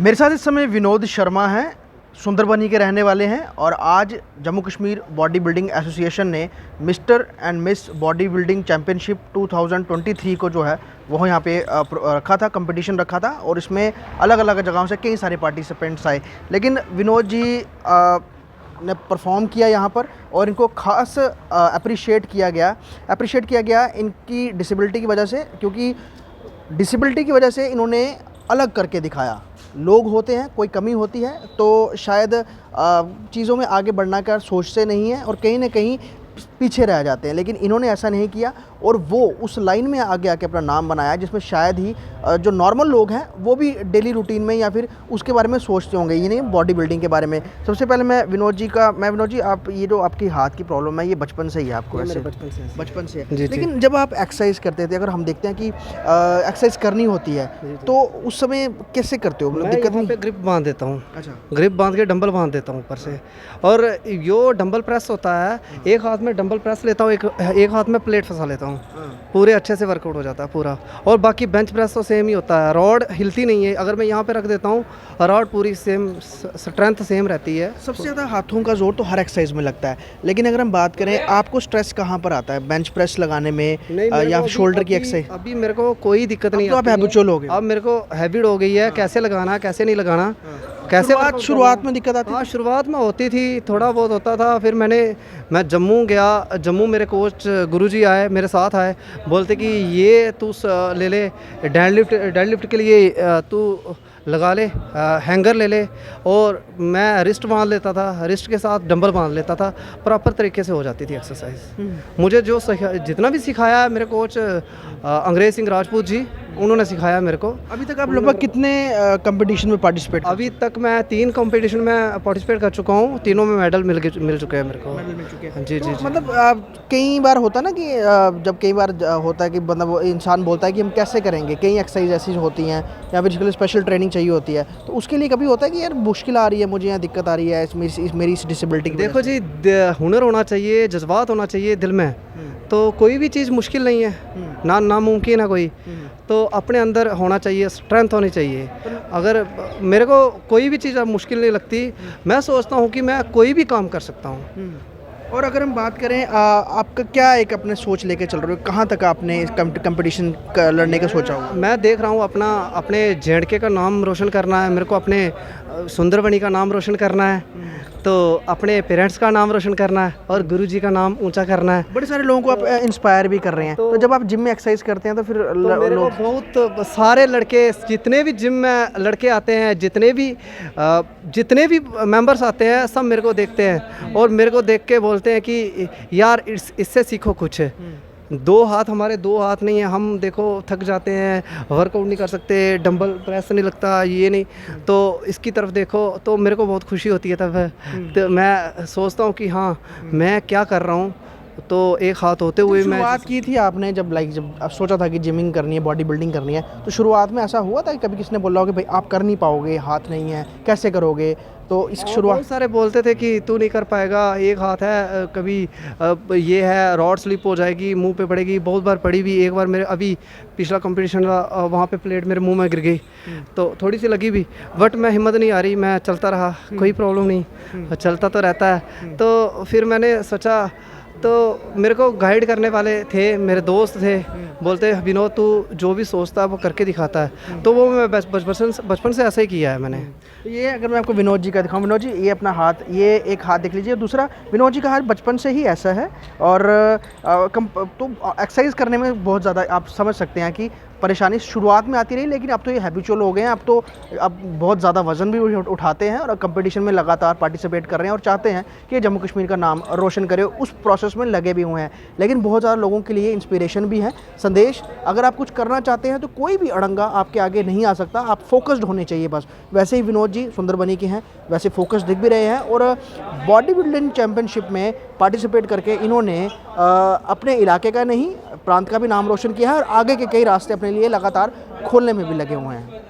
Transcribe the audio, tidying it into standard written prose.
मेरे साथ इस समय विनोद शर्मा हैं, सुंदरबनी के रहने वाले हैं और आज Jammu Kashmir body building association ने mister and miss body building championship 2023 को जो है वो यहाँ पे रखा था, कंपटीशन रखा था और इसमें अलग अलग जगहों से कई सारे पार्टिसिपेंट्स आए। लेकिन विनोद जी ने परफॉर्म किया यहाँ पर और इनको खास अप्रिशिएट किया गया इनकी डिसेबिलिटी की वजह से, क्योंकि डिसेबिलिटी की वजह से इन्होंने अलग करके दिखाया। लोग होते हैं, कोई कमी होती है तो शायद चीज़ों में आगे बढ़ना का सोचते नहीं हैं और कहीं ना कहीं पीछे रह जाते हैं, लेकिन इन्होंने ऐसा नहीं किया और वो उस लाइन में आगे आके अपना नाम बनाया जिसमें शायद ही जो नॉर्मल लोग हैं वो भी डेली रूटीन में या फिर उसके बारे में सोचते होंगे, ये नहीं बॉडी बिल्डिंग के बारे में। सबसे पहले मैं विनोद जी, आप ये जो आपकी हाथ की प्रॉब्लम है ये बचपन से ही है आपको? ऐसे बचपन से जी, लेकिन जब आप एक्सरसाइज करते थे, अगर हम देखते हैं कि एक्सरसाइज करनी होती है तो उस समय कैसे करते हो? मतलब दिक्कत नहीं? पे ग्रिप बांध देता हूँ। अच्छा, ग्रिप बांध के डंबल बांध देता हूँ ऊपर से, और जो डंबल प्रेस होता है, एक हाथ में डंबल प्रेस लेता हूँ, एक हाथ में प्लेट फंसा लेता हूँ, पूरे अच्छे से वर्कआउट हो जाता है पूरा। और बाकी बेंच प्रेस तो सेम ही होता है, रॉड हिलती नहीं है। अगर मैं यहाँ पे रख देता हूँ, रॉड पूरी सेम, स्ट्रेंथ सेम रहती है। सबसे ज़्यादा हाथों का जोर तो हर एक्सरसाइज में लगता है, लेकिन अगर हम बात करें आपको स्ट्रेस कहाँ पर आता है? बेंच प्रेस लगाने में या शोल्डर की एक्सरसाइज? अभी मेरे को कोई दिक्कत नहीं, तो आप हैबिचुअल हो गए? अब मेरे को हैबिट हो गई है कैसे लगाना है कैसे नहीं लगाना, कैसे। शुरुआत में दिक्कत आती? हाँ, शुरुआत में होती थी, थोड़ा बहुत होता था। फिर मैं जम्मू गया, जम्मू मेरे कोच गुरुजी आए, मेरे साथ आए, बोलते कि ये तू ले ले डेडलिफ्ट के लिए तू लगा ले, हैंगर ले ले। और मैं रिस्ट बांध लेता था, रिस्ट के साथ डंबल बांध लेता था, प्रॉपर तरीके से हो जाती थी एक्सरसाइज। मुझे जो जितना भी सिखाया मेरे कोच अंग्रेज सिंह राजपूत जी, उन्होंने सिखाया मेरे को। अभी तक आप लगभग कितने कंपटीशन में पार्टिसिपेट? अभी तक मैं 3 कंपटीशन में पार्टिसिपेट कर चुका हूँ, तीनों में मेडल मिल चुके हैं मेरे को। मेडल मिल चुके हैं? जी तो जी जी। मतलब कई बार होता है ना कि जब कई बार होता है कि मतलब वो इंसान बोलता है कि हम कैसे करेंगे, कई एक्सरसाइज ऐसी होती हैं या फिर जिसके लिए स्पेशल ट्रेनिंग चाहिए होती है, तो उसके लिए कभी होता है कि यार मुश्किल आ रही है, मुझे यहाँ दिक्कत आ रही है मेरी इस डिसेबिलिटी की? देखो जी, हुनर होना चाहिए, जज्बात होना चाहिए दिल में, तो कोई भी चीज़ मुश्किल नहीं है, नामुमकिन है कोई। तो अपने अंदर होना चाहिए, स्ट्रेंथ होनी चाहिए। अगर मेरे को कोई भी चीज़ अब मुश्किल नहीं लगती, मैं सोचता हूँ कि मैं कोई भी काम कर सकता हूँ। और अगर हम बात करें आपका क्या एक अपने सोच लेके चल रहे हो, कहाँ तक आपने कंपटीशन लड़ने का सोचा हुआ? मैं देख रहा हूँ अपने जेएंडके का नाम रोशन करना है, मेरे को अपने सुंदरबनी का नाम रोशन करना है, तो अपने पेरेंट्स का नाम रोशन करना है और गुरुजी का नाम ऊंचा करना है। बड़े सारे लोगों को आप इंस्पायर भी कर रहे हैं, तो जब आप जिम में एक्सरसाइज करते हैं तो फिर मेरे को बहुत सारे लड़के, जितने भी जिम में लड़के आते हैं, जितने भी मेंबर्स आते हैं, सब मेरे को देखते हैं और मेरे को देख के बोलते हैं कि यार इससे सीखो कुछ। हमारे दो हाथ नहीं है, हम देखो थक जाते हैं, वर्कआउट नहीं कर सकते, डंबल प्रेस नहीं लगता, ये नहीं, तो इसकी तरफ देखो, तो मेरे को बहुत खुशी होती है तब। तो मैं सोचता हूँ कि हाँ, मैं क्या कर रहा हूँ। तो एक हाथ होते हुए मैं शुरुआत की थी आपने जब जब सोचा था कि जिमिंग करनी है, बॉडी बिल्डिंग करनी है, तो शुरुआत में ऐसा हुआ था कि कभी किसी ने बोला हो कि भाई आप कर नहीं पाओगे, हाथ नहीं है, कैसे करोगे? तो इस शुरुआत बहुत सारे बोलते थे कि तू नहीं कर पाएगा, एक हाथ है, कभी ये है, रॉड स्लिप हो जाएगी, मुंह पे पड़ेगी। बहुत बार पड़ी भी, एक बार मेरे अभी पिछला कंपटीशन वहाँ पे प्लेट मेरे मुंह में गिर गई, तो थोड़ी सी लगी भी, बट मैं हिम्मत नहीं आ रही, मैं चलता रहा, कोई प्रॉब्लम नहीं, चलता तो रहता है। तो फिर मैंने सोचा, तो मेरे को गाइड करने वाले थे, मेरे दोस्त थे, बोलते विनोद तू जो भी सोचता है वो करके दिखाता है, तो वो मैं बचपन से ऐसा ही किया है मैंने। ये अगर मैं आपको विनोद जी का दिखाऊं, विनोद जी ये अपना हाथ, ये एक हाथ देख लीजिए, दूसरा विनोद जी का हाथ बचपन से ही ऐसा है और तो एक्सरसाइज करने में बहुत ज़्यादा आप समझ सकते हैं कि परेशानी शुरुआत में आती रही, लेकिन अब तो ये हैबिचुअल हो गए हैं। अब बहुत ज़्यादा वजन भी उठाते हैं और कंपटीशन में लगातार पार्टिसिपेट कर रहे हैं और चाहते हैं कि जम्मू कश्मीर का नाम रोशन करे, उस प्रोसेस में लगे भी हुए हैं। लेकिन बहुत ज़्यादा लोगों के लिए इंस्पिरेशन भी है, संदेश। अगर आप कुछ करना चाहते हैं तो कोई भी अड़ंगा आपके आगे नहीं आ सकता, आप फोकस्ड होने चाहिए बस। वैसे ही विनोद जी सुंदरबनी के हैं, वैसे फोकस दिख भी रहे हैं और बॉडी बिल्डिंग चैम्पियनशिप में पार्टिसिपेट करके इन्होंने अपने इलाके का नहीं, प्रांत का भी नाम रोशन किया है और आगे के कई रास्ते अपने लिए लगातार खोलने में भी लगे हुए हैं।